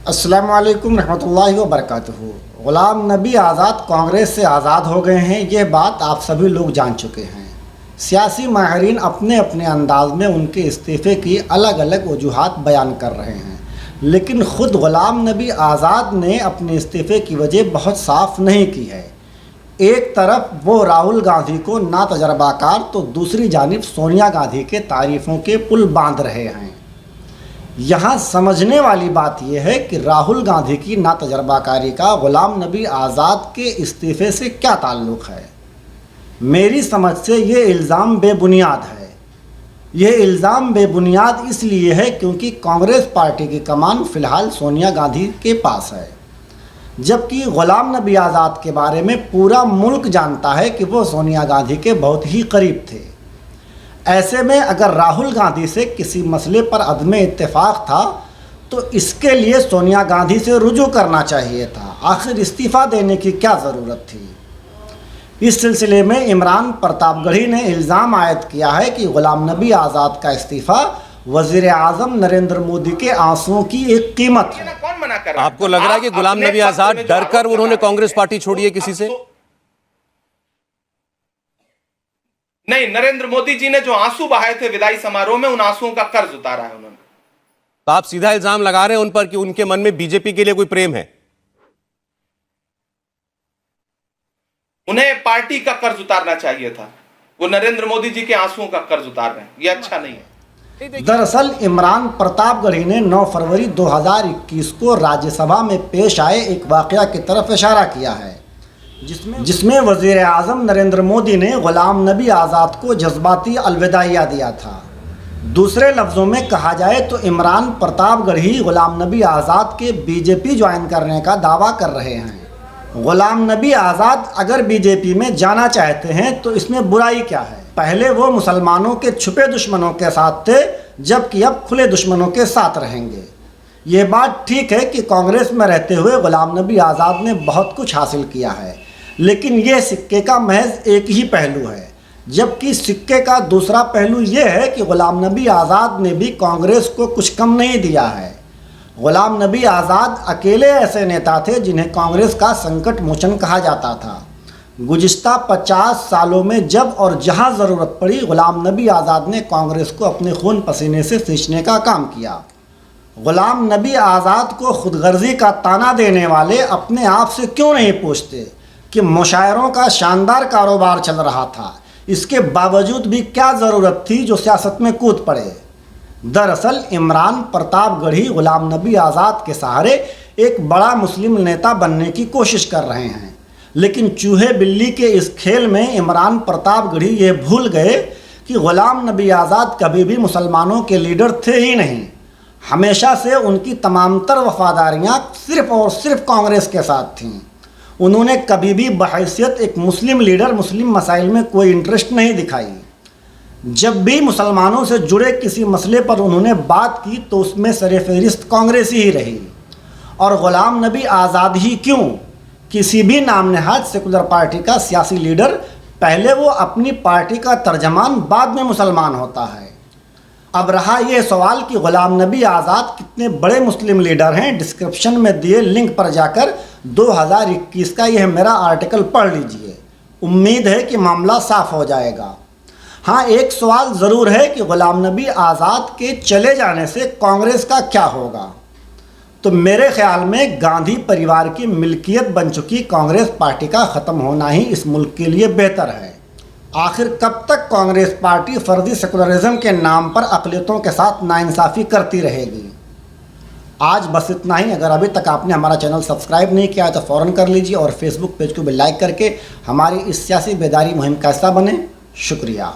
अस्सलामु अलैकुम रहमतुल्लाहि व बरकातुहू। ग़ुलाम नबी आज़ाद कांग्रेस से आज़ाद हो गए हैं, ये बात आप सभी लोग जान चुके हैं। सियासी माहिरीन अपने अपने अंदाज में उनके इस्तीफ़े की अलग अलग वजूहात बयान कर रहे हैं, लेकिन ख़ुद ग़ुलाम नबी आज़ाद ने अपने इस्तीफ़े की वजह बहुत साफ़ नहीं की है। एक तरफ वो राहुल गांधी को नातजर्बाकार तो दूसरी जानिब सोनिया गांधी के तारीफ़ों के पुल बांध रहे हैं। यहाँ समझने वाली बात यह है कि राहुल गांधी की नातजर्बाकारी का ग़ुलाम नबी आज़ाद के इस्तीफ़े से क्या ताल्लुक़ है। मेरी समझ से ये इल्ज़ाम बेबुनियाद है। यह इल्ज़ाम बेबुनियाद इसलिए है क्योंकि कांग्रेस पार्टी की कमान फ़िलहाल सोनिया गांधी के पास है, जबकि ग़ुलाम नबी आज़ाद के बारे में पूरा मुल्क जानता है कि वो सोनिया गांधी के बहुत ही करीब थे। ऐसे में अगर राहुल गांधी से किसी मसले पर अदम इत्तेफाक था तो इसके लिए सोनिया गांधी से रुजू करना चाहिए था। आखिर इस्तीफ़ा देने की क्या ज़रूरत थी। इस सिलसिले में इमरान प्रतापगढ़ी ने इल्ज़ाम आयद किया है कि ग़ुलाम नबी आज़ाद का इस्तीफ़ा वज़ीर आज़म नरेंद्र मोदी के आंसुओं की एक कीमत है। कौन मना कर रहा है? आपको लग रहा है कि ग़ुलाम नबी आज़ाद डर कर उन्होंने कांग्रेस पार्टी छोड़ी है किसी से? नहीं, नरेंद्र मोदी जी ने जो आंसू बहाए थे विदाई समारोह में, उन आंसुओं का कर्ज उतारा है उन्होंने। तो आप सीधा इल्जाम लगा रहे हैं उन पर कि उनके मन में बीजेपी के लिए कोई प्रेम है? उन्हें पार्टी का कर्ज उतारना चाहिए था, वो नरेंद्र मोदी जी के आंसुओं का कर्ज उतार रहे हैं, ये अच्छा नहीं है। दरअसल इमरान प्रतापगढ़ी ने 9 फरवरी 2021 को राज्यसभा में पेश आए एक वाक़या की तरफ इशारा किया है, जिसमें वज़ीर आज़म नरेंद्र मोदी ने ग़ुलाम नबी आज़ाद को जज्बाती अलविदाइया दिया था। दूसरे लफ्ज़ों में कहा जाए तो इमरान प्रतापगढ़ी ग़ुलाम नबी आज़ाद के बीजेपी ज्वाइन करने का दावा कर रहे हैं। ग़ुलाम नबी आज़ाद अगर बीजेपी में जाना चाहते हैं तो इसमें बुराई क्या है। पहले वो मुसलमानों के छुपे दुश्मनों के साथ थे, जबकि अब खुले दुश्मनों के साथ रहेंगे। ये बात ठीक है कि कांग्रेस में रहते हुए ग़ुलाम नबी आज़ाद ने बहुत कुछ हासिल किया है, लेकिन यह सिक्के का महज एक ही पहलू है, जबकि सिक्के का दूसरा पहलू यह है कि ग़ुलाम नबी आज़ाद ने भी कांग्रेस को कुछ कम नहीं दिया है। ग़ुलाम नबी आज़ाद अकेले ऐसे नेता थे जिन्हें कांग्रेस का संकट मोचन कहा जाता था। गुज़िश्ता 50 सालों में जब और जहां ज़रूरत पड़ी, ग़ुलाम नबी आज़ाद ने कांग्रेस को अपने खून पसीने से सींचने का काम किया। ग़ुलाम नबी आज़ाद को खुदगर्जी का ताना देने वाले अपने आप से क्यों नहीं पूछते कि मुशायरों का शानदार कारोबार चल रहा था, इसके बावजूद भी क्या ज़रूरत थी जो सियासत में कूद पड़े। दरअसल इमरान प्रतापगढ़ी ग़ुलाम नबी आज़ाद के सहारे एक बड़ा मुस्लिम नेता बनने की कोशिश कर रहे हैं, लेकिन चूहे बिल्ली के इस खेल में इमरान प्रतापगढ़ी ये भूल गए कि ग़ुलाम नबी आज़ाद कभी भी मुसलमानों के लीडर थे ही नहीं। हमेशा से उनकी तमामतर वफादारियाँ सिर्फ़ और सिर्फ कांग्रेस के साथ थीं। उन्होंने कभी भी बहैसियत एक मुस्लिम लीडर मुस्लिम मसाइल में कोई इंटरेस्ट नहीं दिखाई। जब भी मुसलमानों से जुड़े किसी मसले पर उन्होंने बात की तो उसमें सरफ़हरिस्त कांग्रेस ही रही। और ग़ुलाम नबी आज़ाद ही क्यों, किसी भी नाम नहाद सेकुलर पार्टी का सियासी लीडर पहले वो अपनी पार्टी का तर्जमान, बाद में मुसलमान होता है। अब रहा ये सवाल कि ग़ुलाम नबी आज़ाद कितने बड़े मुस्लिम लीडर हैं, डिस्क्रिप्शन में दिए लिंक पर जाकर 2021 का यह मेरा आर्टिकल पढ़ लीजिए। उम्मीद है कि मामला साफ़ हो जाएगा। हाँ, एक सवाल ज़रूर है कि ग़ुलाम नबी आज़ाद के चले जाने से कांग्रेस का क्या होगा। तो मेरे ख़्याल में गांधी परिवार की मिल्कियत बन चुकी कांग्रेस पार्टी का ख़त्म होना ही इस मुल्क के लिए बेहतर है। आखिर कब तक कांग्रेस पार्टी फ़र्जी सेकुलरिज्म के नाम पर अक़लियतों के साथ नाइंसाफ़ी करती रहेगी। आज बस इतना ही। अगर अभी तक आपने हमारा चैनल सब्सक्राइब नहीं किया है तो फ़ौरन कर लीजिए और फेसबुक पेज को भी लाइक करके हमारी इस सियासी बेदारी मुहिम का हिस्सा बने। शुक्रिया।